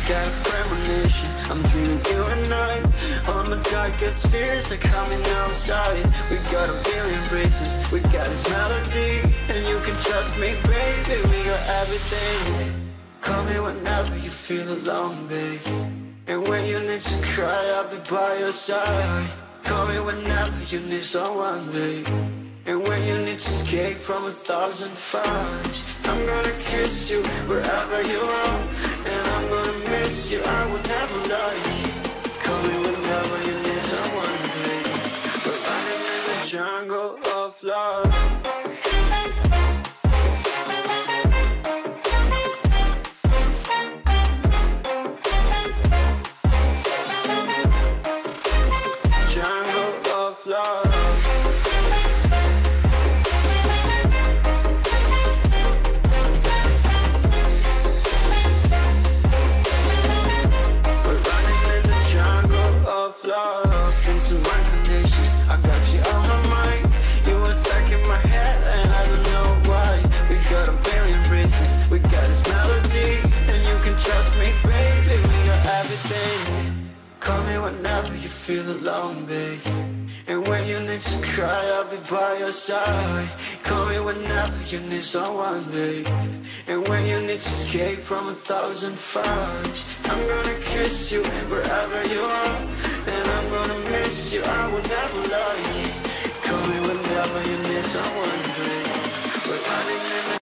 got a premonition, I'm dreaming you and I. All my darkest fears are coming outside. We got a billion races, we got this melody. And you can trust me, baby, we got everything. Call me whenever you feel alone, babe. And when you need to cry, I'll be by your side. Call me whenever you need someone, babe. And when you need to escape from 1,000 fires, I'm gonna kiss you wherever you are. And I'm gonna miss you, I will never lie. Call me whenever you need someone, babe. We're running in the jungle of love. We got this melody, and you can trust me, baby, we got everything. Call me whenever you feel alone, babe. And when you need to cry, I'll be by your side. Call me whenever you need someone, babe. And when you need to escape from 1,000 fires, I'm gonna kiss you wherever you are. And I'm gonna miss you, I will never lie. Call me whenever you need someone,